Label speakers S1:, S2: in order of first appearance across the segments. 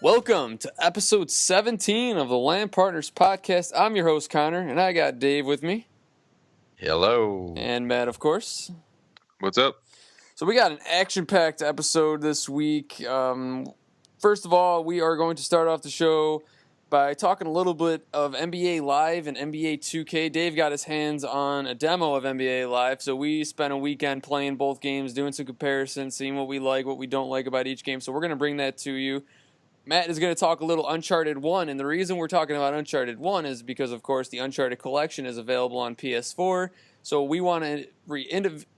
S1: Welcome to episode 17 of the LAN Partners Podcast. I'm your host, Connor, and I got Dave with me.
S2: Hello.
S1: And Matt, of course.
S3: What's up?
S1: So we got an action-packed episode this week. First of all, we are going to start off the show by talking a little bit of NBA Live and NBA 2K. Dave got his hands on a demo of NBA Live, so we spent a weekend playing both games, doing some comparisons, seeing what we like, what we don't like about each game. So we're going to bring that to you. Matt is going to talk a little Uncharted 1, and the reason we're talking about Uncharted 1 is because, of course, the Uncharted Collection is available on PS4, so we want to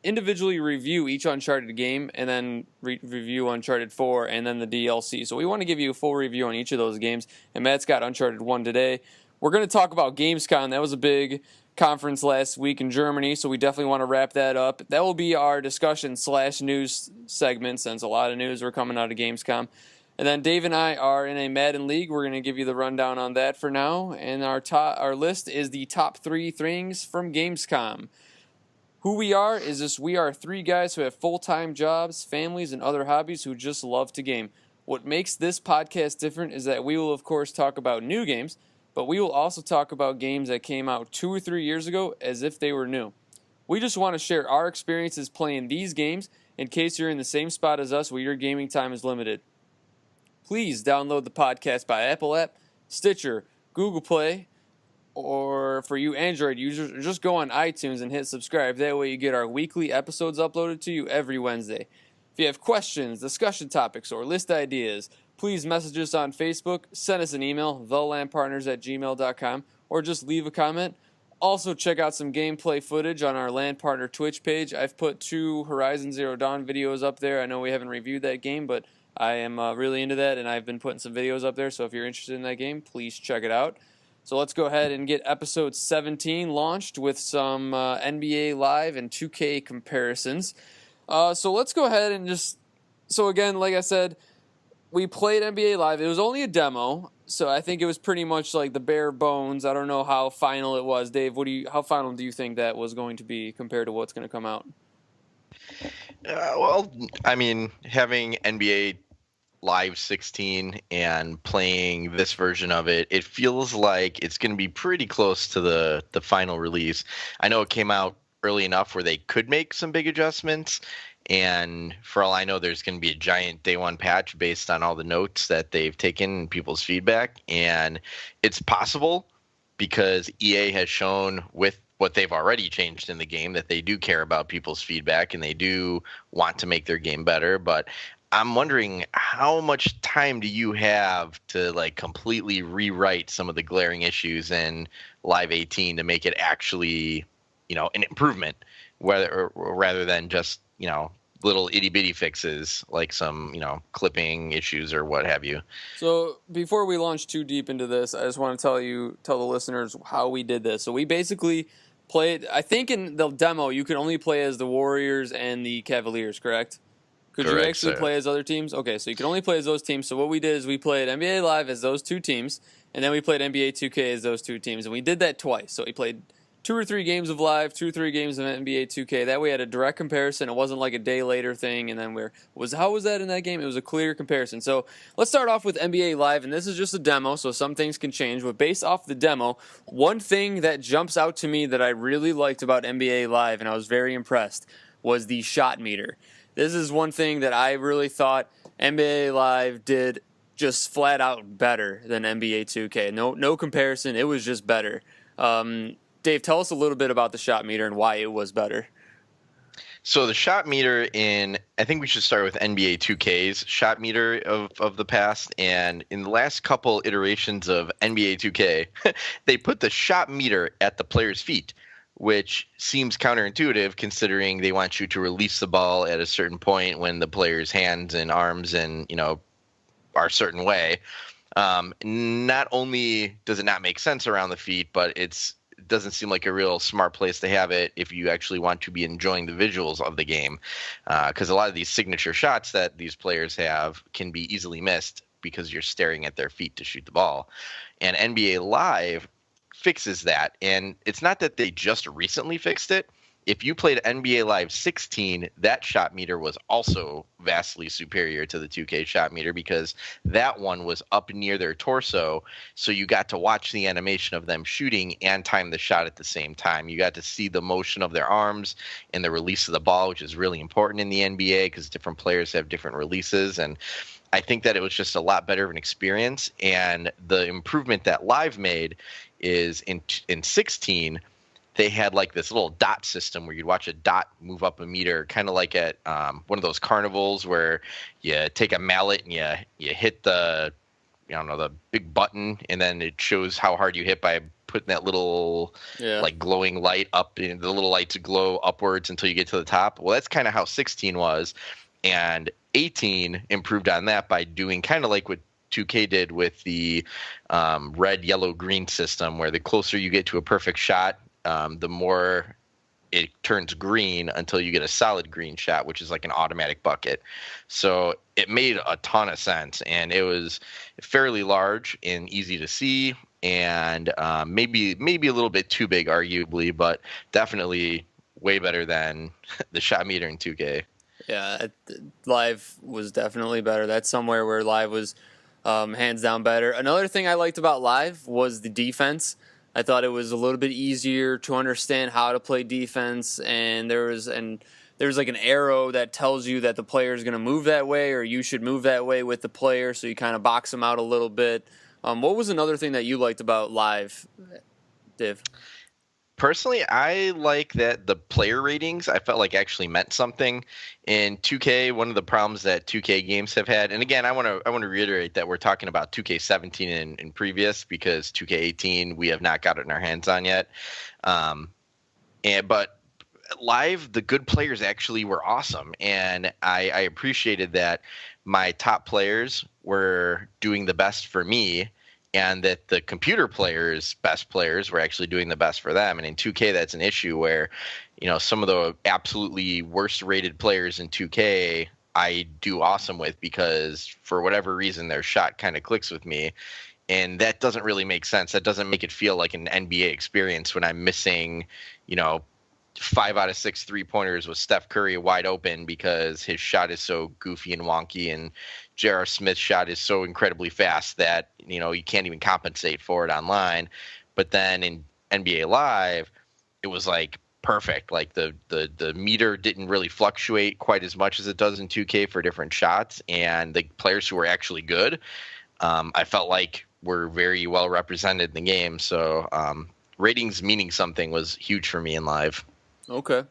S1: individually review each Uncharted game and then review Uncharted 4 and then the DLC. So we want to give you a full review on each of those games, and Matt's got Uncharted 1 today. We're going to talk about Gamescom. That was a big conference last week in Germany, so we definitely want to wrap that up. That will be our discussion/news segment, since a lot of news were coming out of Gamescom. And then Dave and I are in a Madden league. We're going to give you the rundown on that for now. And our list is the top 3 things from Gamescom. Who we are is we are 3 guys who have full-time jobs, families, and other hobbies who just love to game. What makes this podcast different is that we will, of course, talk about new games, but we will also talk about games that came out 2 or 3 years ago as if they were new. We just want to share our experiences playing these games in case you're in the same spot as us where your gaming time is limited. Please download the podcast by Apple app, Stitcher, Google Play, or for you Android users, just go on iTunes and hit subscribe. That way you get our weekly episodes uploaded to you every Wednesday. If you have questions, discussion topics, or list ideas, please message us on Facebook, send us an email, thelandpartners@gmail.com, or just leave a comment. Also, check out some gameplay footage on our LAN Partner Twitch page. I've put 2 Horizon Zero Dawn videos up there. I know we haven't reviewed that game, but I am really into that, and I've been putting some videos up there, so if you're interested in that game, please check it out. So let's go ahead and get episode 17 launched with some NBA Live and 2K comparisons. So let's go ahead and so again, like I said, we played NBA Live. It was only a demo, so I think it was pretty much like the bare bones. I don't know how final it was. Dave, how final do you think that was going to be compared to what's going to come out?
S2: Having NBA Live 16 and playing this version of it, it feels like it's going to be pretty close to the final release. I know it came out early enough where they could make some big adjustments, and for all I know, there's going to be a giant day one patch based on all the notes that they've taken and people's feedback, and it's possible because EA has shown with what they've already changed in the game that they do care about people's feedback and they do want to make their game better. But I'm wondering, how much time do you have to completely rewrite some of the glaring issues in Live 18 to make it actually, an improvement, rather than just, little itty bitty fixes like some, clipping issues or what have you.
S1: So before we launch too deep into this, I just want to tell the listeners how we did this. So we basically played, I think in the demo, you could only play as the Warriors and the Cavaliers, correct? Could you actually play as other teams? Okay, so you can only play as those teams. So what we did is we played NBA Live as those 2 teams, and then we played NBA 2K as those 2 teams, and we did that twice. So we played 2 or 3 games of Live, 2 or 3 games of NBA 2K. That way we had a direct comparison. It wasn't like a day later thing, and then how was that in that game? It was a clear comparison. So let's start off with NBA Live, and this is just a demo, so some things can change. But based off the demo, one thing that jumps out to me that I really liked about NBA Live, and I was very impressed, was the shot meter. This is one thing that I really thought NBA Live did just flat out better than NBA 2K. No comparison. It was just better. Dave, tell us a little bit about the shot meter and why it was better.
S2: So the shot meter I think we should start with NBA 2K's shot meter of the past. And in the last couple iterations of NBA 2K, they put the shot meter at the player's feet, which seems counterintuitive considering they want you to release the ball at a certain point when the player's hands and arms are a certain way. Not only does it not make sense around the feet, but it doesn't seem like a real smart place to have it if you actually want to be enjoying the visuals of the game, because a lot of these signature shots that these players have can be easily missed because you're staring at their feet to shoot the ball. And NBA Live fixes that, and it's not that they just recently fixed it. if you played NBA Live 16, that shot meter was also vastly superior to the 2K shot meter because that one was up near their torso. So you got to watch the animation of them shooting and time the shot at the same time. You got to see the motion of their arms and the release of the ball, which is really important in the NBA because different players have different releases. And I think that it was just a lot better of an experience. And the improvement that Live made is in 16, they had like this little dot system where you'd watch a dot move up a meter, kind of like at one of those carnivals where you take a mallet and you hit the big button, and then it shows how hard you hit by putting that little like glowing light up, and the little lights glow upwards until you get to the top. Well, that's kind of how 16 was, and 18 improved on that by doing kind of like what 2K did with the red, yellow, green system, where the closer you get to a perfect shot, the more it turns green until you get a solid green shot, which is like an automatic bucket. So it made a ton of sense, and it was fairly large and easy to see, and maybe a little bit too big, arguably, but definitely way better than the shot meter in 2K.
S1: Yeah, Live was definitely better. That's somewhere where Live was hands down better. Another thing I liked about Live was the defense. I thought it was a little bit easier to understand how to play defense, and there was like an arrow that tells you that the player is going to move that way, or you should move that way with the player, so you kind of box them out a little bit. What was another thing that you liked about Live, Dave?
S2: Personally, I like that the player ratings, I felt like actually meant something. In 2K, one of the problems that 2K games have had, and again, I want to reiterate that we're talking about 2K17 and previous, because 2K18 we have not got it in our hands on yet. But Live, the good players actually were awesome, and I appreciated that my top players were doing the best for me, and that the computer players, best players, were actually doing the best for them. And in 2K, that's an issue where, some of the absolutely worst rated players in 2K, I do awesome with because for whatever reason, their shot kind of clicks with me. And that doesn't really make sense. That doesn't make it feel like an NBA experience when I'm missing, 5 out of 6 3-pointers with Steph Curry wide open because his shot is so goofy and wonky, and J.R. Smith's shot is so incredibly fast that, you can't even compensate for it online. But then in NBA Live, it was like perfect. Like the meter didn't really fluctuate quite as much as it does in 2K for different shots. And the players who were actually good, I felt like were very well represented in the game. So ratings meaning something was huge for me in Live.
S1: Okay.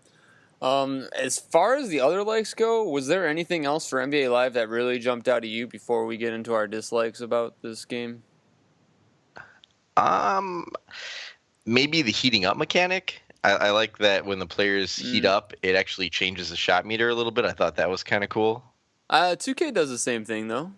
S1: As far as the other likes go, was there anything else for NBA Live that really jumped out at you before we get into our dislikes about this game?
S2: Maybe the heating up mechanic. I like that when the players heat up, it actually changes the shot meter a little bit. I thought that was kind of cool.
S1: 2K does the same thing, though.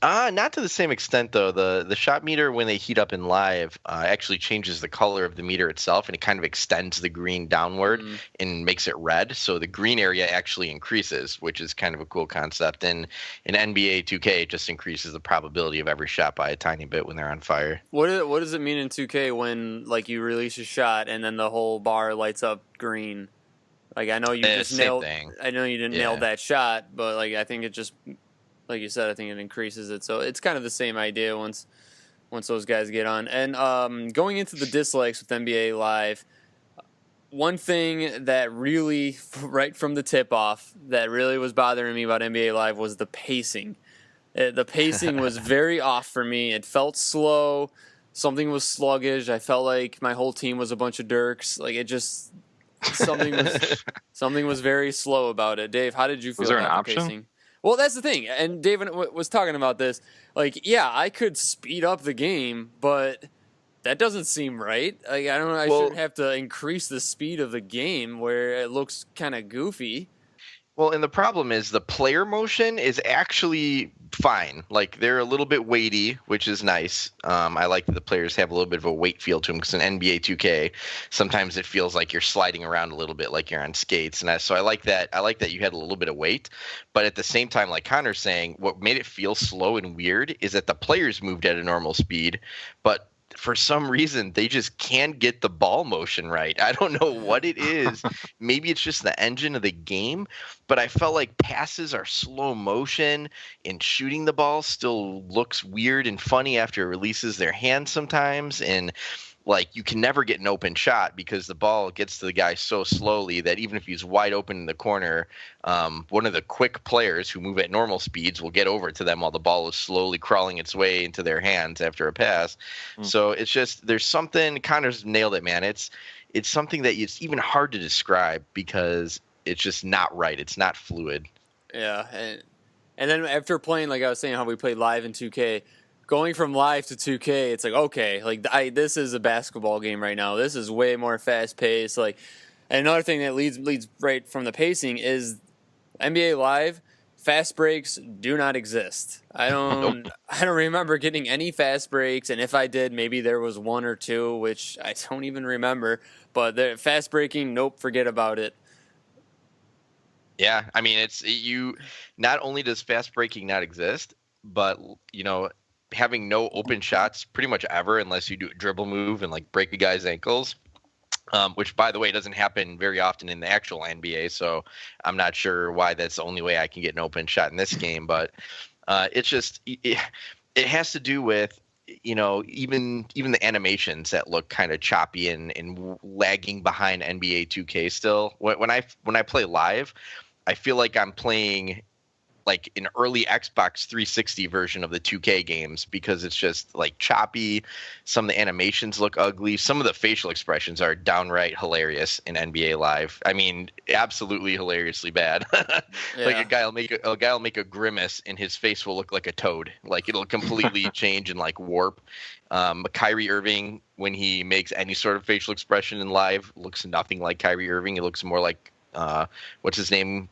S2: Not to the same extent, though. The shot meter, when they heat up in Live, actually changes the color of the meter itself, and it kind of extends the green downward and makes it red. So the green area actually increases, which is kind of a cool concept. And in NBA 2K, it just increases the probability of every shot by a tiny bit when they're on fire.
S1: What does it mean in 2K when you release a shot and then the whole bar lights up green? I know you just nailed. I know you didn't nail that shot, but I think it just. Like you said, I think it increases it. So it's kind of the same idea once those guys get on. And going into the dislikes with NBA Live, one thing that really, right from the tip-off, that really was bothering me about NBA Live was the pacing. The pacing was very off for me. It felt slow. Something was sluggish. I felt like my whole team was a bunch of dirks. Something was very slow about it. Dave, how did you feel about the pacing? Well, that's the thing, and David was talking about this. I could speed up the game, but that doesn't seem right. I don't know. I shouldn't have to increase the speed of the game where it looks kind of goofy.
S2: Well, and the problem is the player motion is actually fine. They're a little bit weighty, which is nice. I like that the players have a little bit of a weight feel to them because in NBA 2K, sometimes it feels like you're sliding around a little bit like you're on skates. And so I like that. I like that you had a little bit of weight. But at the same time, like Connor's saying, what made it feel slow and weird is that the players moved at a normal speed, but for some reason they just can't get the ball motion right. I don't know what it is. Maybe it's just the engine of the game, but I felt like passes are slow motion and shooting the ball still looks weird and funny after it releases their hand sometimes. And like you can never get an open shot because the ball gets to the guy so slowly that even if he's wide open in the corner, one of the quick players who move at normal speeds will get over to them while the ball is slowly crawling its way into their hands after a pass. So it's just there's something. Connor's nailed it, man. It's something that it's even hard to describe because it's just not right. It's not fluid.
S1: Yeah, and then after playing, like I was saying, how we played live in 2K. Going from live to 2K, it's like, okay, like this is a basketball game right now. This is way more fast paced. Like, and another thing that leads right from the pacing is NBA Live. Fast breaks do not exist. I don't remember getting any fast breaks, and if I did, maybe there was one or two, which I don't even remember. But the fast breaking, nope, forget about it.
S2: Yeah, I mean, it's you. Not only does fast breaking not exist, but having no open shots pretty much ever unless you do a dribble move and like break a guy's ankles, which by the way doesn't happen very often in the actual NBA. So I'm not sure why that's the only way I can get an open shot in this game. But it's just it has to do with even the animations that look kind of choppy and lagging behind NBA 2K still. When I play live, I feel like I'm playing like an early Xbox 360 version of the 2K games because it's just like choppy. Some of the animations look ugly. Some of the facial expressions are downright hilarious in NBA Live. I mean, absolutely hilariously bad. Like a guy will make a grimace and his face will look like a toad. Like it'll completely change and like warp. Kyrie Irving, when he makes any sort of facial expression in live, looks nothing like Kyrie Irving. It looks more like what's his name?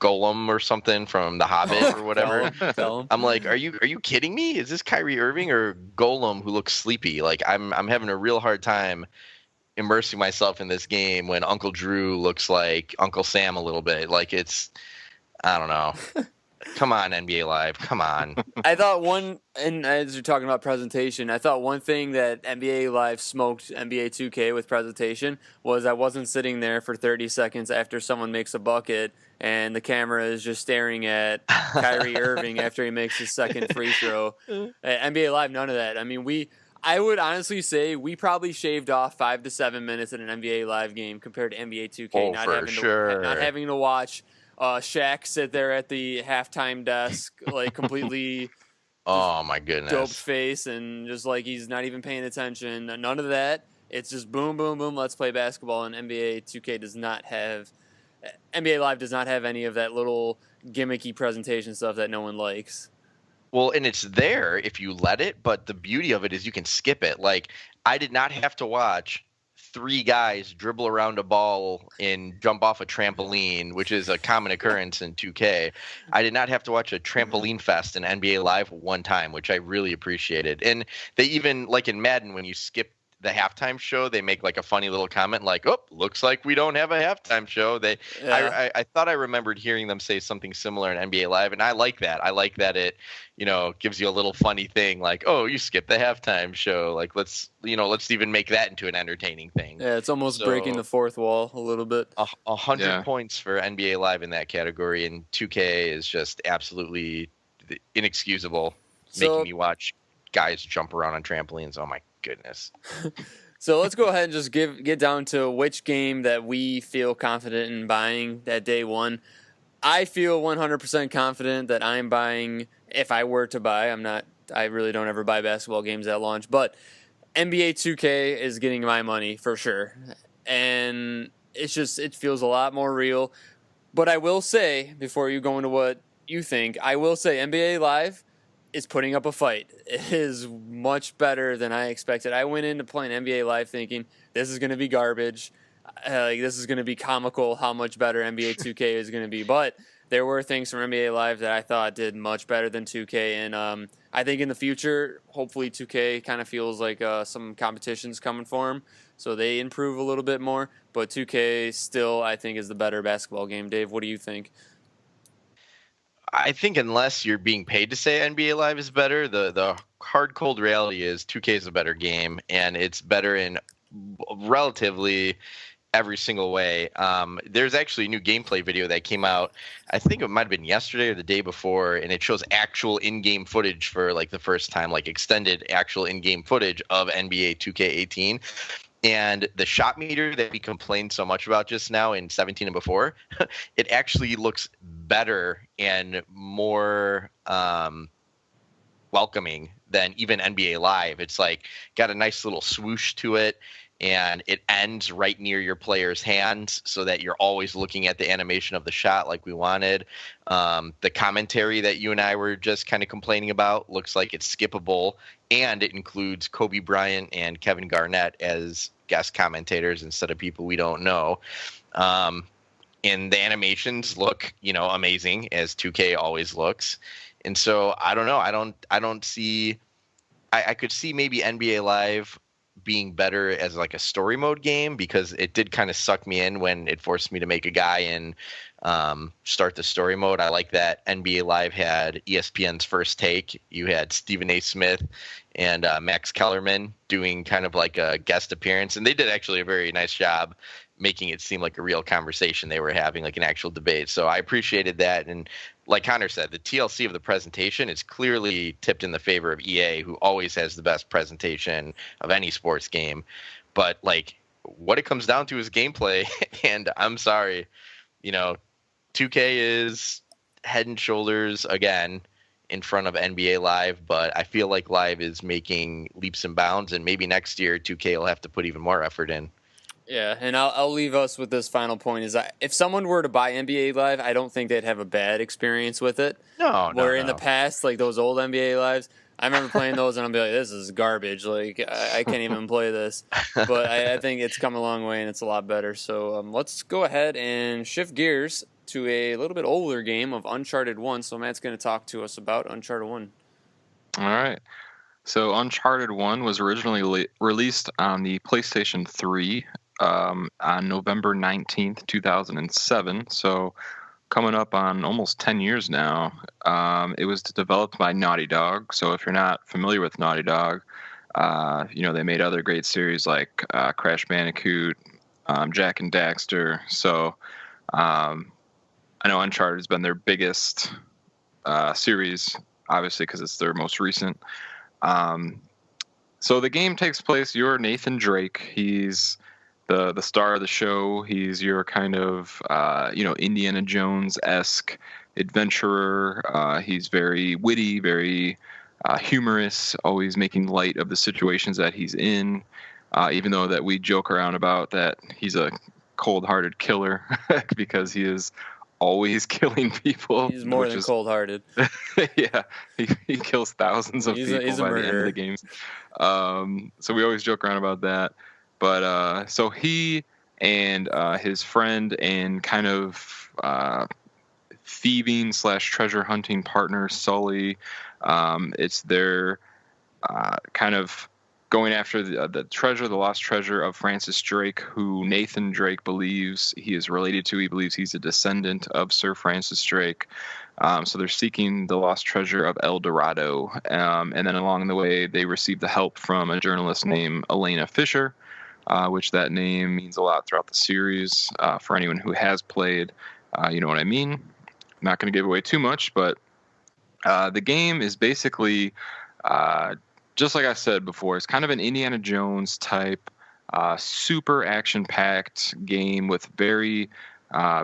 S2: Golem or something from The Hobbit or whatever. I'm like, are you kidding me? Is this Kyrie Irving or Golem who looks sleepy? Like I'm having a real hard time immersing myself in this game when Uncle Drew looks like Uncle Sam a little bit. Like I don't know. Come on, NBA Live. Come on.
S1: I thought and as you're talking about presentation, I thought one thing that NBA Live smoked NBA 2K with presentation was I wasn't sitting there for 30 seconds after someone makes a bucket and the camera is just staring at Kyrie Irving after he makes his second free throw. NBA Live, none of that. I mean, I would honestly say we probably shaved off 5 to 7 minutes in an NBA Live game compared to NBA 2K. Not having to watch Shaq sit there at the halftime desk, like completely
S2: oh my goodness,
S1: doped face, and just like he's not even paying attention. None of that. It's just boom, boom, boom. Let's play basketball. And NBA 2K does not have. NBA Live does not have any of that little gimmicky presentation stuff that no one likes.
S2: Well, and it's there if you let it, but the beauty of it is you can skip it. Like I did not have to watch 3 guys dribble around a ball and jump off a trampoline, which is a common occurrence in 2K. I did not have to watch a trampoline fest in NBA Live one time, which I really appreciated. And they even, like in Madden, when you skip the halftime show, they make like a funny little comment like, oh, looks like we don't have a halftime show. I thought I remembered hearing them say something similar in NBA Live, and I like that. I like that it, gives you a little funny thing like, oh, you skipped the halftime show. Like, let's even make that into an entertaining thing.
S1: Yeah, it's almost breaking the fourth wall a little bit.
S2: 100 points for NBA Live in that category, and 2K is just absolutely inexcusable, making me watch guys jump around on trampolines. Oh my goodness.
S1: So let's go ahead and just get down to which game that we feel confident in buying that day one. I feel 100% confident that I'm buying, if I were to buy, I really don't ever buy basketball games at launch, but NBA 2K is getting my money for sure. And it feels a lot more real. But I will say, before you go into what you think, I will say NBA Live is putting up a fight. It is much better than I expected. I went into playing NBA Live thinking this is going to be garbage. This is going to be comical how much better NBA 2K is going to be. But there were things from NBA Live that I thought did much better than 2K. And I think in the future, hopefully 2K kind of feels like some competition's coming for them. So they improve a little bit more. But 2K still, I think, is the better basketball game. Dave, what do you think?
S2: I think unless you're being paid to say NBA Live is better, the hard cold reality is 2K is a better game, and it's better in relatively every single way. There's actually a new gameplay video that came out. I think it might have been yesterday or the day before, and it shows actual in-game footage for like the first time, like extended actual in-game footage of NBA 2K18. And the shot meter that we complained so much about just now in 17 and before, it actually looks better and more welcoming than even NBA Live. It's like got a nice little swoosh to it, and it ends right near your player's hands so that you're always looking at the animation of the shot like we wanted. The commentary that you and I were just kind of complaining about looks like it's skippable, and it includes Kobe Bryant and Kevin Garnett as guest commentators instead of people we don't know. And the animations look, amazing, as 2K always looks. And so I don't know. I don't see. I could see maybe NBA Live being better as like a story mode game, because it did kind of suck me in when it forced me to make a guy and start the story mode. I like that NBA Live had ESPN's First Take. You had Stephen A. Smith and Max Kellerman doing kind of like a guest appearance, and they did actually a very nice job making it seem like a real conversation they were having, like an actual debate. So I appreciated that. And like Connor said, the TLC of the presentation is clearly tipped in the favor of EA, who always has the best presentation of any sports game. But like what it comes down to is gameplay. And I'm sorry, 2K is head and shoulders again in front of NBA Live, but I feel like Live is making leaps and bounds, and maybe next year 2K will have to put even more effort in.
S1: Yeah, and I'll leave us with this final point: is if someone were to buy NBA Live, I don't think they'd have a bad experience with it.
S2: No.
S1: In the past, like those old NBA Lives, I remember playing those and I'd be like, "This is garbage. Like I can't even play this." But I think it's come a long way and it's a lot better. So let's go ahead and shift gears to a little bit older game of Uncharted 1. So Matt's going to talk to us about Uncharted 1.
S3: All right. So Uncharted 1 was originally released on the PlayStation 3 on November 19th, 2007. So coming up on almost 10 years now. It was developed by Naughty Dog. So if you're not familiar with Naughty Dog, they made other great series like Crash Bandicoot, Jack and Daxter. So I know Uncharted has been their biggest series, obviously, because it's their most recent. So the game takes place, you're Nathan Drake. He's the star of the show. He's your kind of, Indiana Jones-esque adventurer. He's very witty, very humorous, always making light of the situations that he's in, even though that we joke around about that he's a cold-hearted killer because he is always killing people.
S1: He's more than cold-hearted.
S3: Yeah, he kills thousands of people by the end of the game. So we always joke around about that. But so he and his friend and kind of thieving / treasure hunting partner Sully, it's their kind of going after the treasure, the lost treasure of Francis Drake, who Nathan Drake believes he is related to. He believes he's a descendant of Sir Francis Drake. So they're seeking the lost treasure of El Dorado. And then along the way, they receive the help from a journalist named Elena Fisher, which that name means a lot throughout the series. For anyone who has played, you know what I mean. I'm not going to give away too much, but the game is basically... just like I said before, it's kind of an Indiana Jones type, super action-packed game with very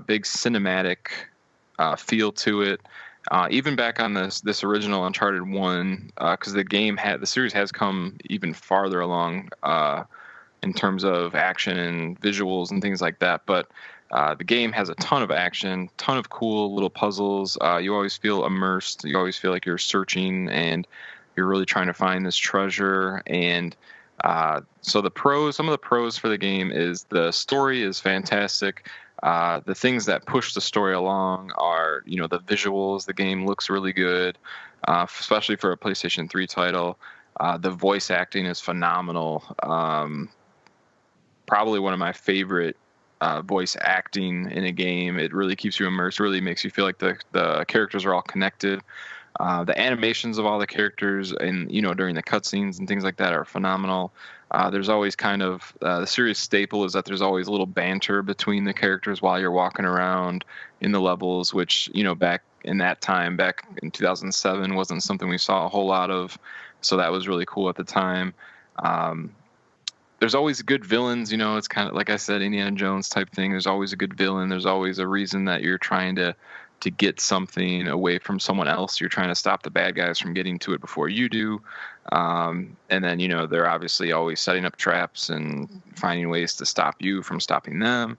S3: big cinematic feel to it. Even back on this original Uncharted 1, because the series has come even farther along in terms of action and visuals and things like that. But the game has a ton of action, ton of cool little puzzles. You always feel immersed. You always feel like you're searching and you're really trying to find this treasure. And so some of the pros for the game is the story is fantastic. The things that push the story along are, the visuals. The game looks really good, especially for a PlayStation 3 title. The voice acting is phenomenal. Probably one of my favorite voice acting in a game. It really keeps you immersed. Really makes you feel like the characters are all connected. The animations of all the characters and during the cutscenes and things like that are phenomenal. There's always kind of the series staple is that there's always a little banter between the characters while you're walking around in the levels, which back in that time, back in 2007, wasn't something we saw a whole lot of. So that was really cool at the time. There's always good villains. It's kind of like I said, Indiana Jones type thing. There's always a good villain. There's always a reason that you're trying to get something away from someone else. You're trying to stop the bad guys from getting to it before you do. And then, they're obviously always setting up traps and finding ways to stop you from stopping them.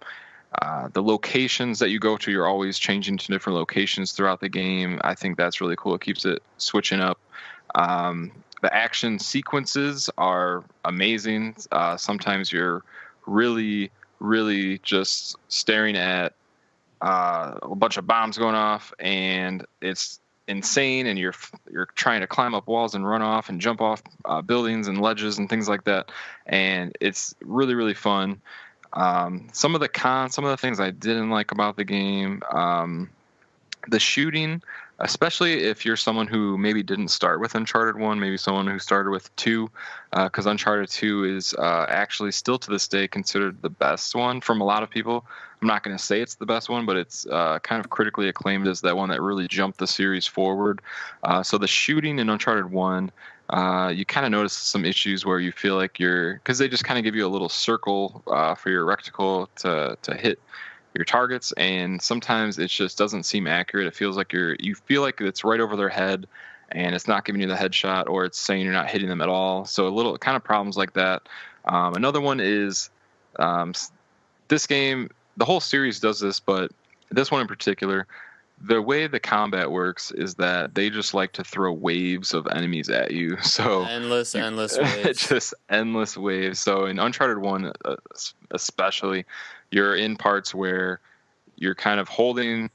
S3: The locations that you go to, you're always changing to different locations throughout the game. I think that's really cool. It keeps it switching up. The action sequences are amazing. Sometimes you're really, really just staring at a bunch of bombs going off, and it's insane, and you're trying to climb up walls and run off and jump off buildings and ledges and things like that, and it's really, really fun. Some of the things I didn't like about the game, the shooting, especially if you're someone who maybe didn't start with Uncharted 1, maybe someone who started with 2, because Uncharted 2 is actually still to this day considered the best one from a lot of people. I'm not going to say it's the best one, but it's kind of critically acclaimed as that one that really jumped the series forward. So the shooting in Uncharted 1, you kind of notice some issues where you feel like because they just kind of give you a little circle for your reticle to hit your targets, and sometimes it just doesn't seem accurate. It feels like you feel like it's right over their head, and it's not giving you the headshot, or it's saying you're not hitting them at all. So a little kind of problems like that. Another one is this game. The whole series does this, but this one in particular, the way the combat works is that they just like to throw waves of enemies at you. So
S1: endless waves.
S3: Just endless waves. So in Uncharted 1 especially, you're in parts where you're kind of holding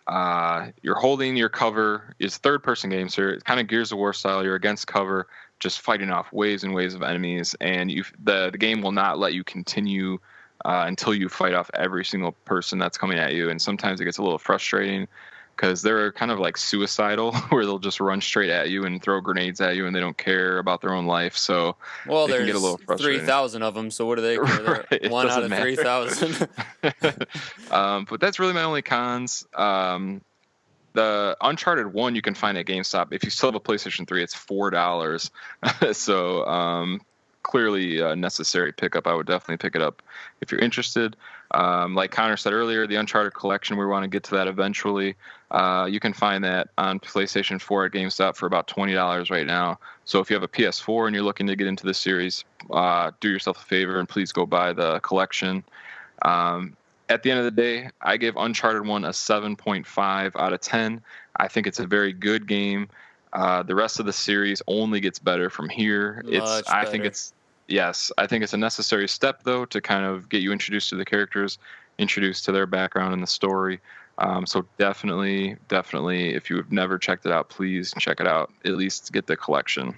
S3: your cover. It's a third-person game, so it's kind of Gears of War style. You're against cover, just fighting off waves and waves of enemies, and the game will not let you continue until you fight off every single person that's coming at you. And sometimes it gets a little frustrating because they're kind of like suicidal, where they'll just run straight at you and throw grenades at you, and they don't care about their own life. So
S1: well,
S3: there's
S1: get a little 3,000 of them, so what do they care?
S3: Right,
S1: 1 out of 3,000.
S3: But that's really my only cons. The Uncharted 1 you can find at GameStop. If you still have a PlayStation 3, it's $4. So clearly a necessary pickup. I would definitely pick it up if you're interested. Like Connor said earlier, the Uncharted Collection, we want to get to that eventually. You can find that on PlayStation 4 at GameStop for about $20 right now. So if you have a PS4 and you're looking to get into this series, do yourself a favor and please go buy the collection. At the end of the day, I give Uncharted 1 a 7.5 out of 10. I think it's a very good game. The rest of the series only gets better from here. I think it's a necessary step, though, to kind of get you introduced to the characters, introduced to their background and the story. So definitely, if you have never checked it out, please check it out. At least get the collection.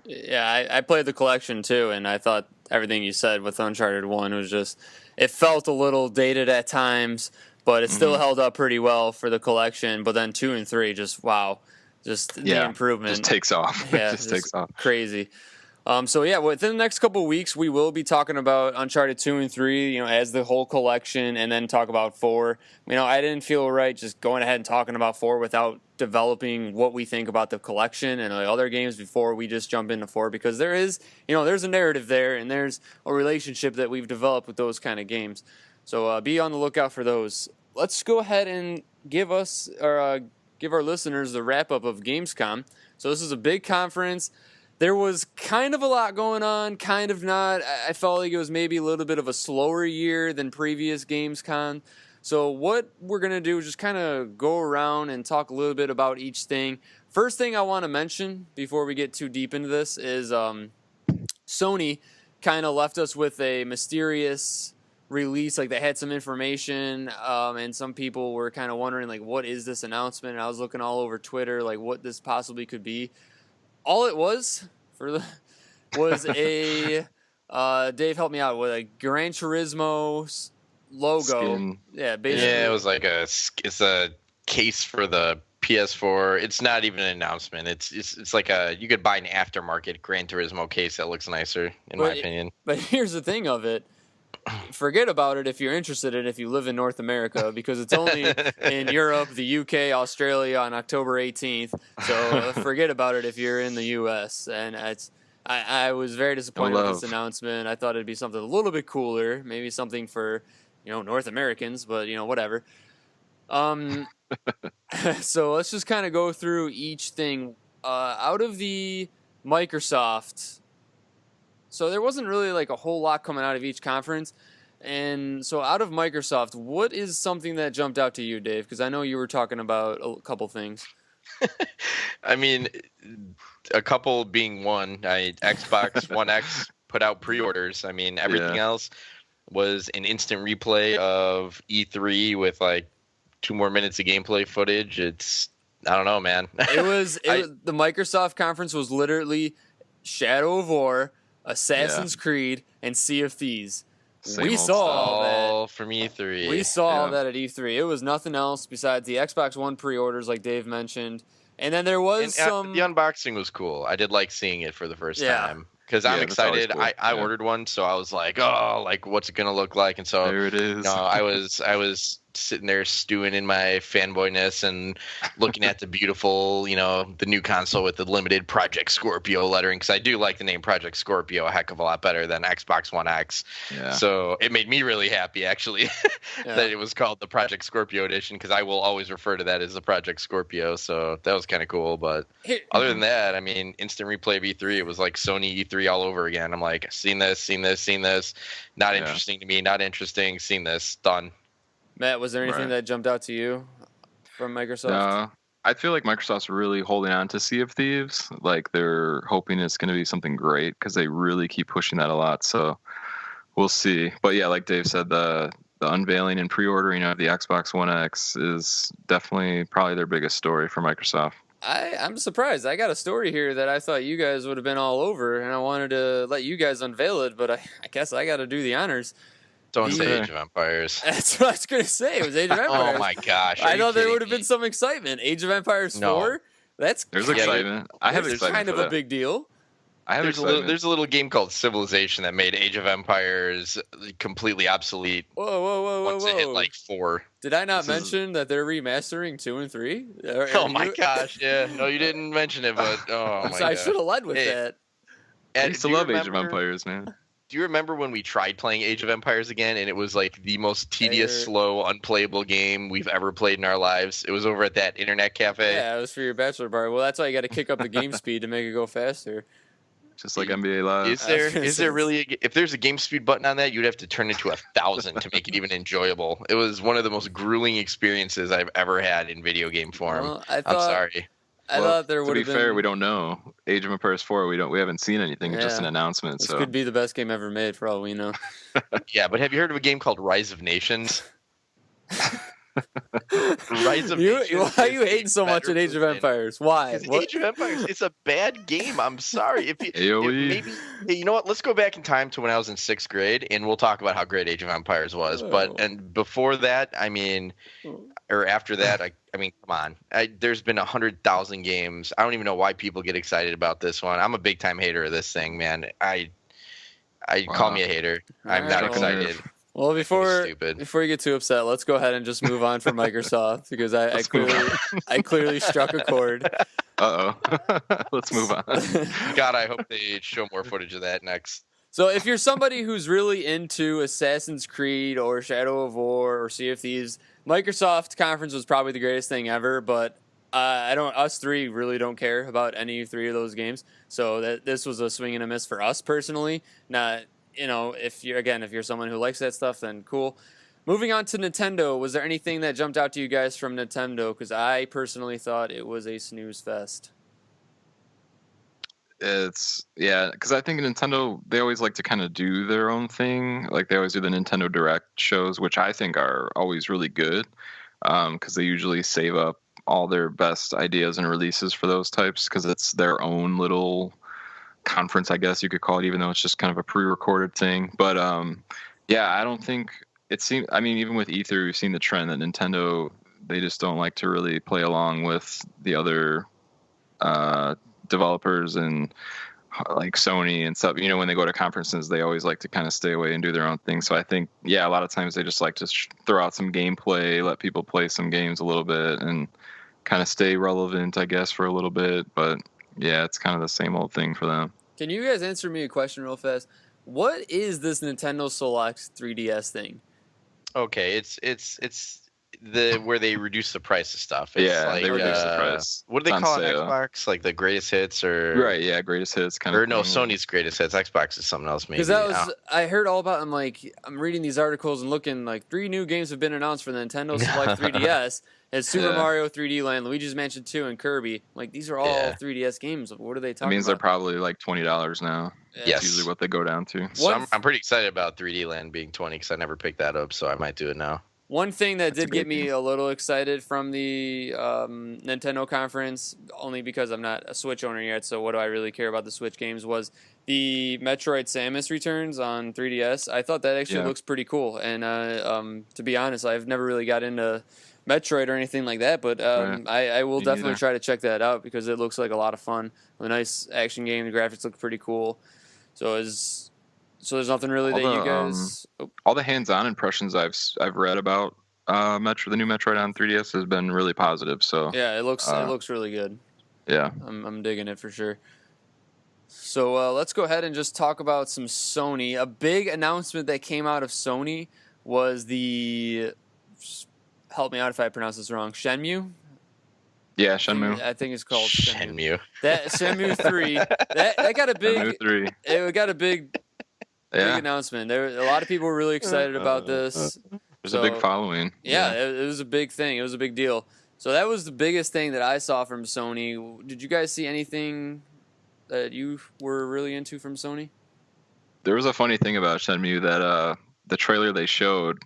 S1: Yeah, I played the collection too, and I thought everything you said with Uncharted 1 was just, it felt a little dated at times, but it still held up pretty well for the collection. But then 2 and 3, just wow. Just the improvement.
S3: Just takes off.
S1: Yeah,
S3: just takes off.
S1: Crazy. So yeah, within the next couple of weeks, we will be talking about Uncharted 2 and 3, as the whole collection, and then talk about 4. I didn't feel right just going ahead and talking about 4 without developing what we think about the collection and the other games before we just jump into 4, because there is, there's a narrative there, and there's a relationship that we've developed with those kind of games. So be on the lookout for those. Let's go ahead and give our listeners the wrap-up of Gamescom. So this is a big conference. There was kind of a lot going on, kind of not. I felt like it was maybe a little bit of a slower year than previous Gamescom. So what we're going to do is just kind of go around and talk a little bit about each thing. First thing I want to mention before we get too deep into this is Sony kind of left us with a mysterious release. Like, they had some information, and some people were kind of wondering, like, what is this announcement? And I was looking all over Twitter, like, what this possibly could be. All it was was a Dave, help me out, with a Gran Turismo logo.
S3: Skin.
S1: Yeah, basically.
S2: Yeah, it was like it's a case for the PS4. It's not even an announcement. It's like you could buy an aftermarket Gran Turismo case that looks nicer, in my opinion.
S1: But here's the thing of it. Forget about it if you're interested in it if you live in North America, because it's only in Europe, the UK, Australia on October 18th. So forget about it if you're in the US. And I was very disappointed with this announcement. I thought it'd be something a little bit cooler, maybe something for North Americans, but whatever. So let's just kind of go through each thing. Out of the Microsoft. So there wasn't really like a whole lot coming out of each conference. And so out of Microsoft, what is something that jumped out to you, Dave? Because I know you were talking about a couple things.
S2: I mean, a couple being one. Xbox One X put out pre-orders. I mean, everything else was an instant replay of E3 with like 2 more minutes of gameplay footage. I don't know, man.
S1: It was the Microsoft conference was literally Shadow of War, Assassin's Creed, and Sea of Thieves. We saw all that
S2: from E3.
S1: We saw all that at E3. It was nothing else besides the Xbox One pre-orders, like Dave mentioned, and then there was some.
S2: The unboxing was cool. I did like seeing it for the first time because I'm excited. Cool. I ordered one, so I was like, oh, like what's it gonna look like? And so
S3: there it is.
S2: I was sitting there stewing in my fanboyness and looking at the beautiful, the new console with the limited Project Scorpio lettering, because I do like the name Project Scorpio a heck of a lot better than Xbox One X. Yeah. So it made me really happy, actually, that it was called the Project Scorpio edition, because I will always refer to that as the Project Scorpio. So that was kind of cool. But other than that, I mean, instant replay of E3, it was like Sony E3 all over again. I'm like, seen this. Not interesting to me, not interesting. Seen this, done.
S1: Matt, was there anything that jumped out to you from Microsoft?
S3: No, I feel like Microsoft's really holding on to Sea of Thieves. Like they're hoping it's going to be something great because they really keep pushing that a lot. So we'll see. But yeah, like Dave said, the unveiling and pre-ordering of the Xbox One X is definitely probably their biggest story for Microsoft.
S1: I'm surprised. I got a story here that I thought you guys would have been all over, and I wanted to let you guys unveil it, but I guess I got to do the honors.
S2: Don't say Age of Empires.
S1: That's what I was going to say. It was Age of Empires.
S2: Oh, my gosh.
S1: I thought there would have been some excitement. Age of Empires 4? There's
S3: excitement. I have excitement.
S1: It's kind of a big deal.
S2: There's a little game called Civilization that made Age of Empires completely obsolete.
S1: Whoa.
S2: Once it hit like 4.
S1: Did I not mention that they're remastering 2 and 3?
S2: Oh my gosh, yeah. No, you didn't mention it, but my God.
S1: I should have led with that.
S3: I used to love Age of Empires, man.
S2: Do you remember when we tried playing Age of Empires again, and it was like the most tedious, slow, unplayable game we've ever played in our lives? It was over at that internet cafe.
S1: Yeah, it was for your bachelor bar. Well, that's why you got to kick up the game speed to make it go faster.
S3: Just like NBA Live.
S2: Is there really? If there's a game speed button on that, you'd have to turn it to 1,000 to make it even enjoyable. It was one of the most grueling experiences I've ever had in video game form.
S1: Well,
S2: I'm sorry.
S1: I thought there would have been.
S3: To be fair, we don't know. Age of Empires 4, we haven't seen anything. It's just an announcement.
S1: This could be the best game ever made, for all we know.
S2: Yeah, but have you heard of a game called Rise of Nations?
S1: Nations. Why are you hating so much at Age of Empires? Why?
S2: Age of Empires, it's a bad game. I'm sorry. If maybe, you know what? Let's go back in time to when I was in 6th grade, and we'll talk about how great Age of Empires was. And before that, or after that, I mean, come on. There's been 100,000 games. I don't even know why people get excited about this one. I'm a big time hater of this thing, man. Call me a hater. I'm not excited.
S1: Well, before you get too upset, let's go ahead and just move on from Microsoft, because I clearly struck a chord.
S3: Let's move on.
S2: God, I hope they show more footage of that next.
S1: So if you're somebody who's really into Assassin's Creed or Shadow of War or Sea of Thieves, Microsoft conference was probably the greatest thing ever, but us three really don't care about any 3 of those games. So this was a swing and a miss for us personally. Not, if you're someone who likes that stuff, then cool. Moving on to Nintendo, was there anything that jumped out to you guys from Nintendo? Because I personally thought it was a snooze fest.
S3: Because I think Nintendo, they always like to kind of do their own thing. Like they always do the Nintendo Direct shows, which I think are always really good, because they usually save up all their best ideas and releases for those types, because it's their own little conference, I guess you could call it, even though it's just kind of a pre-recorded thing. But I don't think it seems. I mean, even with E3, we've seen the trend that Nintendo, they just don't like to really play along with the other developers and like Sony and stuff. When they go to conferences, they always like to kind of stay away and do their own thing. So I think, a lot of times they just like to throw out some gameplay, let people play some games a little bit, and kind of stay relevant, I guess, for a little bit. But yeah, it's kind of the same old thing for them.
S1: Can you guys answer me a question real fast? What is this Nintendo Select 3DS thing?
S2: Okay, it's the where they reduce the price of stuff. It's
S3: they reduce the price.
S2: What do they call it on Xbox? Like the greatest hits or
S3: right? Yeah, greatest hits kind of.
S2: Or no, Sony's greatest hits. Xbox is something else. Maybe
S1: because I heard all about. I'm reading these articles and looking like 3 new games have been announced for the Nintendo Select 3DS. It's Super Mario 3D Land, Luigi's Mansion 2, and Kirby. Like these are all 3DS games. What are they talking about?
S3: That means they're probably like $20 now.
S2: Yeah. Yes,
S3: that's usually what they go down to.
S2: So I'm pretty excited about 3D Land being 20 because I never picked that up, so I might do it now.
S1: One thing that did get me a little excited from the Nintendo conference, only because I'm not a Switch owner yet, so what do I really care about the Switch games, was the Metroid Samus Returns on 3DS. I thought that actually looks pretty cool, and to be honest, I've never really got into Metroid or anything like that, but I will definitely try to check that out because it looks like a lot of fun. A nice action game, the graphics look pretty cool. So there's nothing really that you guys.
S3: All the hands-on impressions I've read about the new Metroid on 3DS has been really positive. So
S1: yeah, it looks really good.
S3: Yeah,
S1: I'm digging it for sure. So let's go ahead and just talk about some Sony. A big announcement that came out of Sony was the. Help me out if I pronounce this wrong. Shenmue.
S3: Yeah, Shenmue.
S1: I think it's called
S2: Shenmue.
S1: That Shenmue 3. That got a big.
S3: Shenmue 3.
S1: It got a big announcement. A lot of people were really excited about this.
S3: There's a big following.
S1: Yeah, it was a big thing. It was a big deal. So that was the biggest thing that I saw from Sony. Did you guys see anything that you were really into from Sony?
S3: There was a funny thing about Shenmue that the trailer they showed,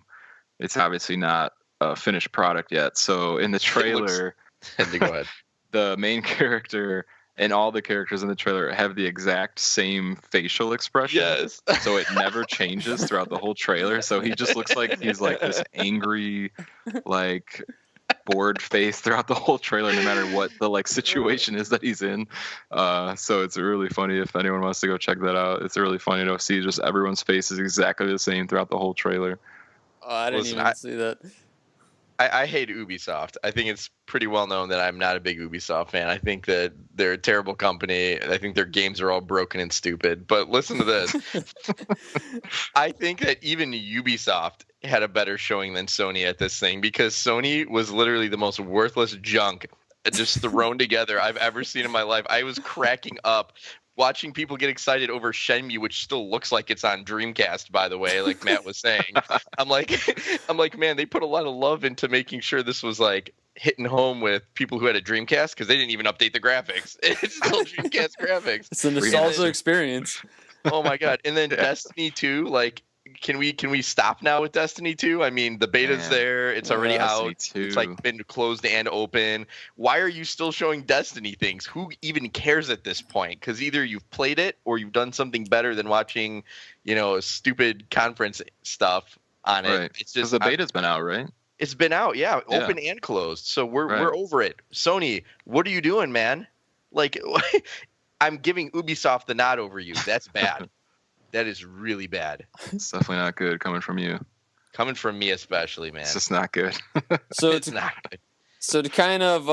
S3: it's obviously not a finished product yet. So in the trailer,
S2: go ahead.
S3: The main character and all the characters in the trailer have the exact same facial expression.
S2: Yes.
S3: So it never changes throughout the whole trailer. So he just looks like he's like this angry, like bored face throughout the whole trailer, no matter what the like situation is that he's in. So it's really funny if anyone wants to go check that out. It's really funny to see just everyone's face is exactly the same throughout the whole trailer.
S1: Oh, I didn't even see that.
S2: I hate Ubisoft. I think it's pretty well known that I'm not a big Ubisoft fan. I think that they're a terrible company. I think their games are all broken and stupid. But listen to this. I think that even Ubisoft had a better showing than Sony at this thing because Sony was literally the most worthless junk just thrown together I've ever seen in my life. I was cracking up watching people get excited over Shenmue, which still looks like it's on Dreamcast, by the way, like Matt was saying. I'm like, man, they put a lot of love into making sure this was like hitting home with people who had a Dreamcast because they didn't even update the graphics. It's still Dreamcast graphics.
S1: It's a nostalgia experience.
S2: Oh my god! And then Destiny 2, like. Can we stop now with Destiny 2? I mean, the beta's there. It's already out.
S3: 2.
S2: It's like been closed and open. Why are you still showing Destiny things? Who even cares at this point? Because either you've played it or you've done something better than watching, stupid conference stuff on it.
S3: Right.
S2: It's just
S3: the beta's been out, right?
S2: It's been out, yeah, open and closed. So we're over it. Sony, what are you doing, man? Like, I'm giving Ubisoft the nod over you. That's bad. That is really bad.
S3: It's definitely not good coming from you.
S2: Coming from me especially, man.
S3: It's just not good.
S1: So
S2: it's not good.
S1: So to kind of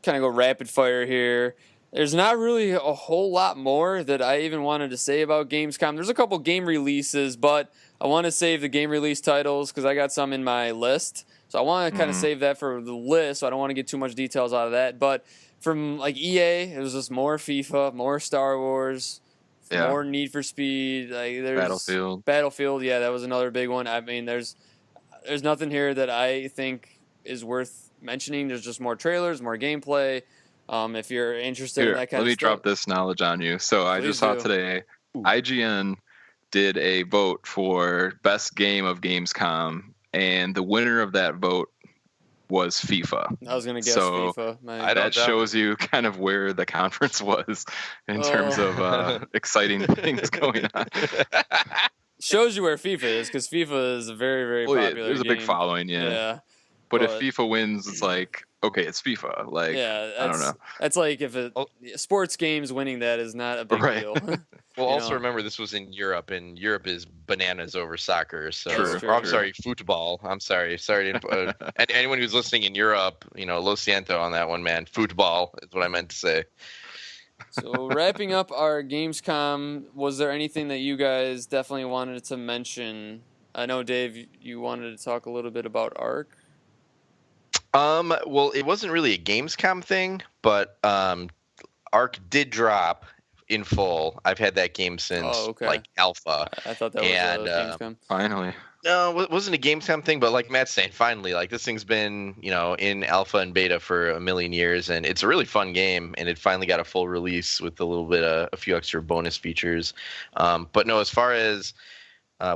S1: go rapid fire here, there's not really a whole lot more that I even wanted to say about Gamescom. There's a couple game releases, but I want to save the game release titles because I got some in my list. So I want to kind of save that for the list. So I don't want to get too much details out of that. But from like EA, it was just more FIFA, more Star Wars.
S3: Yeah.
S1: More Need for Speed, like there's Battlefield, yeah, that was another big one. I mean, there's nothing here that I think is worth mentioning. There's just more trailers, more gameplay. If you're interested in that kind of stuff.
S3: Let me drop this knowledge on you. So I just saw today, IGN did a vote for best game of Gamescom, and the winner of that vote was FIFA.
S1: I was going to guess FIFA.
S3: That shows you kind of where the conference was in terms of exciting things going on.
S1: Shows you where FIFA is, because FIFA is a very, very popular game.
S3: There's a big following, yeah. But if FIFA wins, it's like, okay, it's FIFA. Like, I don't know.
S1: That's like if sports games winning that is not a big deal.
S2: Well, also remember this was in Europe, and Europe is bananas over soccer. So,
S1: sorry,
S2: football. I'm sorry. And anyone who's listening in Europe, lo siento on that one, man. Football is what I meant to say.
S1: So wrapping up our Gamescom, was there anything that you guys definitely wanted to mention? I know, Dave, you wanted to talk a little bit about Ark.
S2: Well, it wasn't really a Gamescom thing, but Ark did drop in full. I've had that game since alpha.
S1: I thought that was Gamescom.
S3: Finally.
S2: No, it wasn't a Gamescom thing, but like Matt's saying, finally, like this thing's been, in alpha and beta for a million years, and it's a really fun game, and it finally got a full release with a little bit of a few extra bonus features. But no, as far as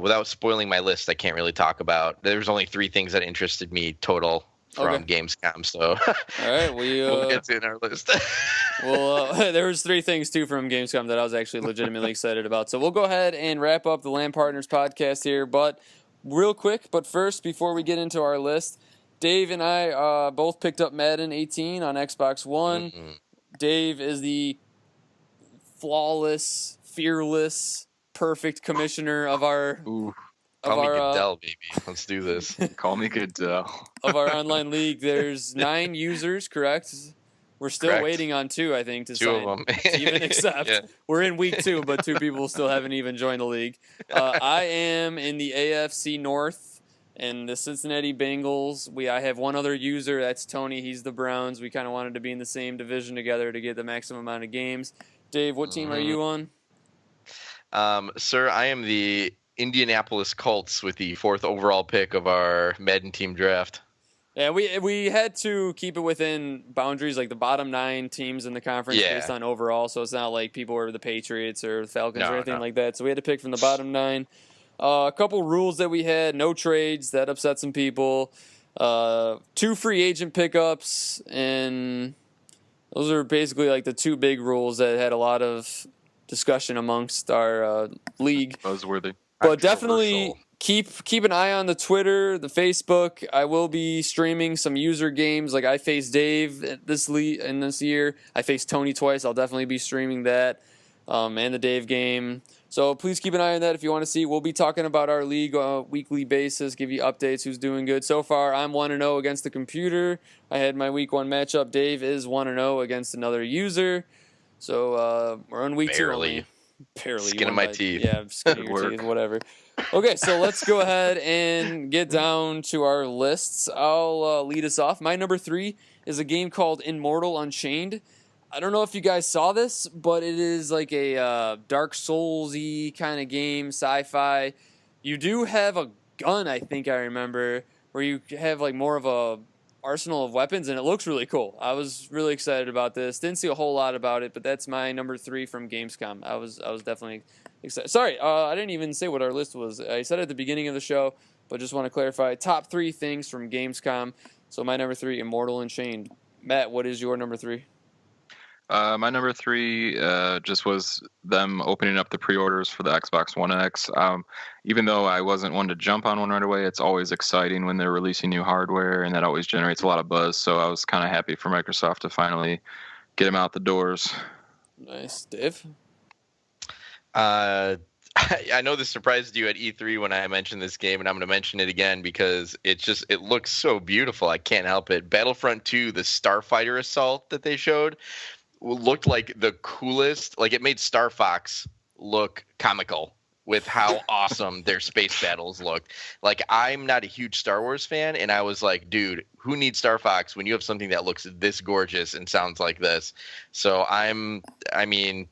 S2: without spoiling my list, I can't really talk about. There's only 3 things that interested me total from Gamescom, so
S1: all right,
S2: we'll get to in our list.
S1: Well, there was 3 things too from Gamescom that I was actually legitimately excited about. So we'll go ahead and wrap up the LAN Partners podcast here, but real quick. But first, before we get into our list, Dave and I both picked up Madden 18 on Xbox One. Mm-hmm. Dave is the flawless, fearless, perfect commissioner of our.
S2: Call me Goodell, baby. Let's do this.
S3: Call me Goodell.
S1: Of our online league, there's 9 users, correct? We're still waiting on 2, I think, to
S2: 2
S1: sign,
S2: of them.
S1: to even accept. Yeah. We're in week 2, but 2 people still haven't even joined the league. I am in the AFC North and the Cincinnati Bengals. I have one other user. That's Tony. He's the Browns. We kind of wanted to be in the same division together to get the maximum amount of games. Dave, what team are you on?
S2: Sir, I am the Indianapolis Colts with the 4th overall pick of our Madden team draft.
S1: Yeah, we had to keep it within boundaries, like the bottom 9 teams in the conference based on overall. So it's not like people were the Patriots or the Falcons or anything like that. So we had to pick from the bottom 9. A couple rules that we had: no trades, that upset some people. 2 free agent pickups, and those are basically like the 2 big rules that had a lot of discussion amongst our league.
S3: Buzzworthy.
S1: But definitely keep an eye on the Twitter, the Facebook. I will be streaming some user games. Like I faced Dave in this year. I faced Tony twice. I'll definitely be streaming that and the Dave game. So please keep an eye on that if you want to see. We'll be talking about our league on a weekly basis, give you updates, who's doing good. So far, I'm 1-0 against the computer. I had my week 1 matchup. Dave is 1-0 against another user. So we're on week 2 only. Barely.
S2: Skin of my teeth.
S1: Yeah, skin of your teeth, whatever. Okay, so let's go ahead and get down to our lists. I'll lead us off. My number 3 is a game called Immortal Unchained. I don't know if you guys saw this, but it is like a Dark Souls-y kind of game, sci-fi. You do have a gun, I think I remember, where you have like more of a arsenal of weapons, and it looks really cool. I was really excited about this. Didn't see a whole lot about it, but that's my number 3 from Gamescom. I was definitely excited. Sorry, I didn't even say what our list was. I said at the beginning of the show, but just want to clarify. Top 3 things from Gamescom. So my number 3, Immortal Unchained. Matt, what is your number 3?
S3: My number 3 just was them opening up the pre-orders for the Xbox One X. Even though I wasn't one to jump on one right away, it's always exciting when they're releasing new hardware, and that always generates a lot of buzz. So I was kind of happy for Microsoft to finally get them out the doors.
S1: Nice. Dave?
S2: I know this surprised you at E3 when I mentioned this game, and I'm going to mention it again because it looks so beautiful. I can't help it. Battlefront 2, the Starfighter assault that they showed, looked like the coolest. Like it made Star Fox look comical with how awesome their space battles looked. Like I'm not a huge Star Wars fan, and I was like, dude, who needs Star Fox when you have something that looks this gorgeous and sounds like this? So I mean,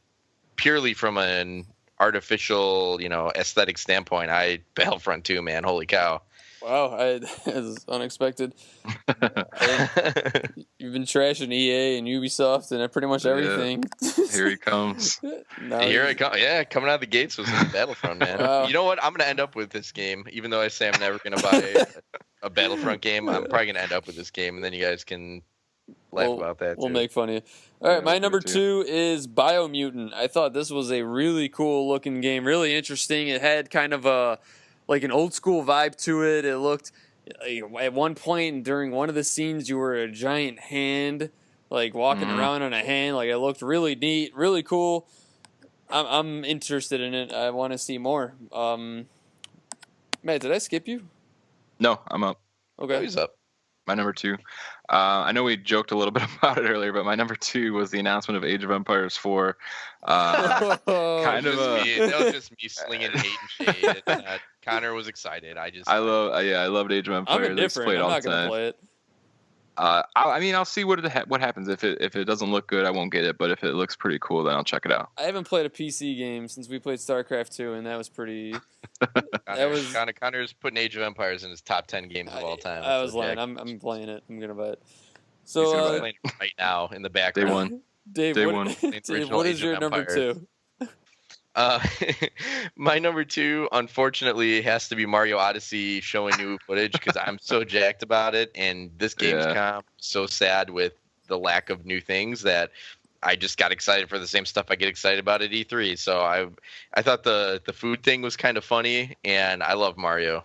S2: purely from an artificial, aesthetic standpoint, Battlefront 2, man, holy cow.
S1: Wow, that's unexpected. You've been trashing EA and Ubisoft and pretty much everything.
S3: Here he comes.
S2: Here I come. Yeah, coming out of the gates was Battlefront, man. Wow. You know what? I'm going to end up with this game, even though I say I'm never going to buy a Battlefront game. I'm probably going to end up with this game, and then you guys can laugh about that.
S1: We'll make fun of you. All right, my number 2 is Biomutant. I thought this was a really cool looking game, really interesting. It had kind of an old school vibe to it. It looked at one point during one of the scenes you were a giant hand, like walking around on a hand. Like it looked really neat, really cool. I'm interested in it. I want to see more. Matt, did I skip you?
S3: No, I'm up.
S1: Okay,
S2: who's up?
S3: My number 2. I know we joked a little bit about it earlier, but my number 2 was the announcement of Age of Empires 4.
S2: That was just me slinging hate and shade. Connor was excited. I
S3: loved Age of Empires.
S1: I'm indifferent. I'm not gonna play it.
S3: I'll see what happens. If it doesn't look good, I won't get it. But if it looks pretty cool, then I'll check it out.
S1: I haven't played a PC game since we played StarCraft 2, and that was pretty.
S2: Connor's putting Age of Empires in his top 10 games of all time.
S1: I was lying. I'm playing it. I'm gonna buy it.
S2: So he's playing it right now in the background.
S3: Day one.
S1: Dave, what is your number 2?
S2: My number 2, unfortunately, has to be Mario Odyssey showing new footage because I'm so jacked about it, and this Gamescom so sad with the lack of new things that I just got excited for the same stuff I get excited about at E3. So I thought the food thing was kind of funny, and I love Mario.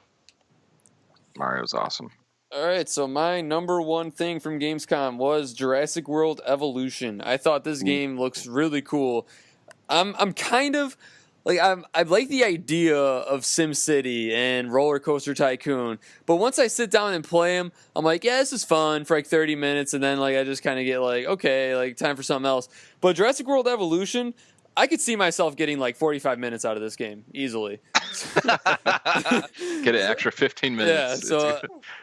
S3: Mario's awesome.
S1: All right, so my number 1 thing from Gamescom was Jurassic World Evolution. I thought this game looks really cool. I'm kind of like I like the idea of SimCity and Roller Coaster Tycoon, but once I sit down and play them, I'm like, yeah, this is fun for like 30 minutes, and then like I just kind of get like, okay, like time for something else. But Jurassic World Evolution, I could see myself getting like 45 minutes out of this game easily.
S3: Get an extra 15 minutes.
S1: Yeah, so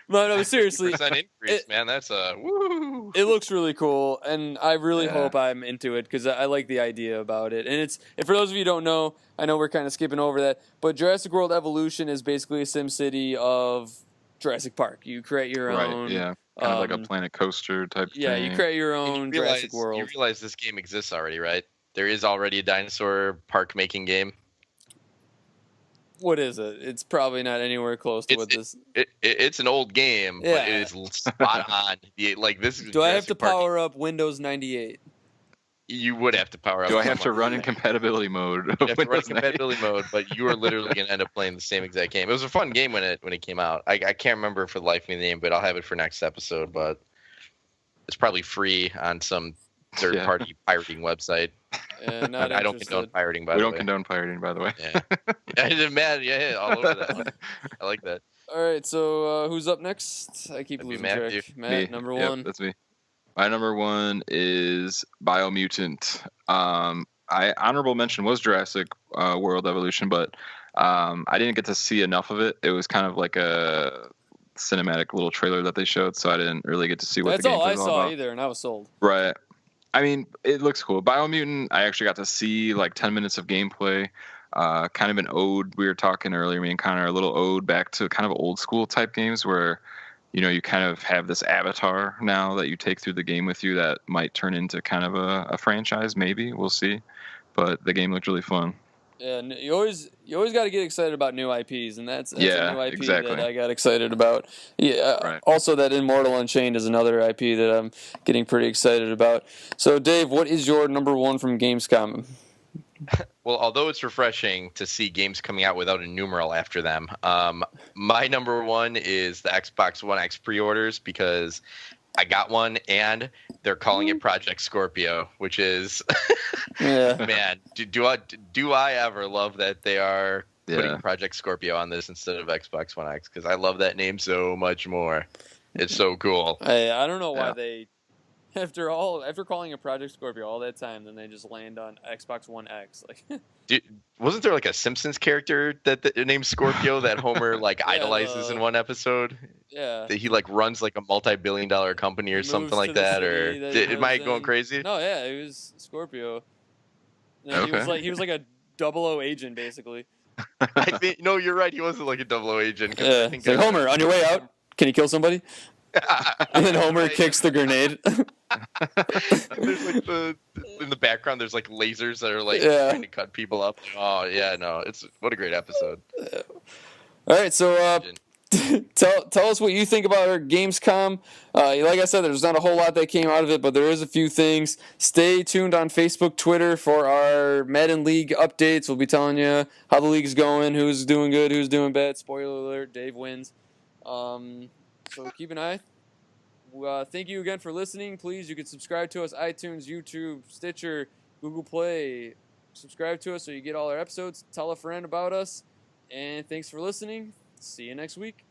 S1: no, seriously.
S2: 50% increase, man. That's a woo.
S1: It looks really cool, and I really hope I'm into it because I like the idea about it. And for those of you who don't know, I know we're kind of skipping over that, but Jurassic World Evolution is basically a SimCity of Jurassic Park. You create your own.
S3: Yeah. Kind of like a Planet Coaster type thing.
S1: Yeah, you create your own Jurassic World.
S2: You realize this game exists already, right? There is already a dinosaur park making game.
S1: What is it? It's probably not anywhere close to what this.
S2: It's an old game, but it is spot on. This is.
S1: Do I have to power up Windows 98?
S2: You would have to power up.
S3: Do I have to run in compatibility mode?
S2: You have to run in compatibility mode, but you are literally going to end up playing the same exact game. It was a fun game when it came out. I can't remember for the life of me the name, but I'll have it for next episode. But it's probably free on some third-party pirating website. I don't condone pirating, by the way.
S3: We don't condone pirating, by the way.
S2: Yeah. I didn't matter. Yeah, all over that one. I like that.
S1: All right, so who's up next? I keep losing track. Matt, number 1.
S3: Yep, that's me. My number 1 is Biomutant. I honorable mention was Jurassic World Evolution, but I didn't get to see enough of it. It was kind of like a cinematic little trailer that they showed, so I didn't really get to see what the game was all about.
S1: That's all I saw either, and I was sold.
S3: Right. I mean, it looks cool. Biomutant, I actually got to see like 10 minutes of gameplay. Kind of an ode. We were talking earlier, me and Connor, a little ode back to kind of old school type games where, you kind of have this avatar now that you take through the game with you that might turn into kind of a franchise. Maybe we'll see. But the game looked really fun.
S1: Yeah, and you always got to get excited about new IPs, and that's a new IP
S3: exactly.
S1: that I got excited about. Yeah,
S3: right.
S1: Also, that Immortal Unchained is another IP that I'm getting pretty excited about. So, Dave, what is your number 1 from Gamescom?
S2: Well, although it's refreshing to see games coming out without a numeral after them, my number 1 is the Xbox One X pre-orders because I got one and they're calling it Project Scorpio, which is man, do I ever love that they are putting Project Scorpio on this instead of Xbox One X, because I love that name so much more. It's so cool.
S1: I don't know why they after calling it Project Scorpio all that time, then they just land on Xbox One X. Like,
S2: wasn't there like a Simpsons character that named Scorpio that Homer idolizes in one episode?
S1: Yeah,
S2: that he runs like a multi-billion-dollar company or something like that. Or am I going crazy?
S1: No, yeah, it was Scorpio. He was like a 00 agent basically.
S2: I think you're right. He wasn't like a 00 agent.
S1: Yeah, it's like Homer on your way out. Can you kill somebody? And then Homer kicks the grenade.
S2: There's in the background, there's lasers that are trying to cut people up. Oh yeah, no, what a great episode.
S1: All right, so tell us what you think about our Gamescom. Like I said, there's not a whole lot that came out of it, but there is a few things. Stay tuned on Facebook, Twitter for our Madden League updates. We'll be telling you how the league's going, who's doing good, who's doing bad. Spoiler alert, Dave wins. So keep an eye. Thank you again for listening. Please, you can subscribe to us, iTunes, YouTube, Stitcher, Google Play. Subscribe to us so you get all our episodes. Tell a friend about us. And thanks for listening. See you next week.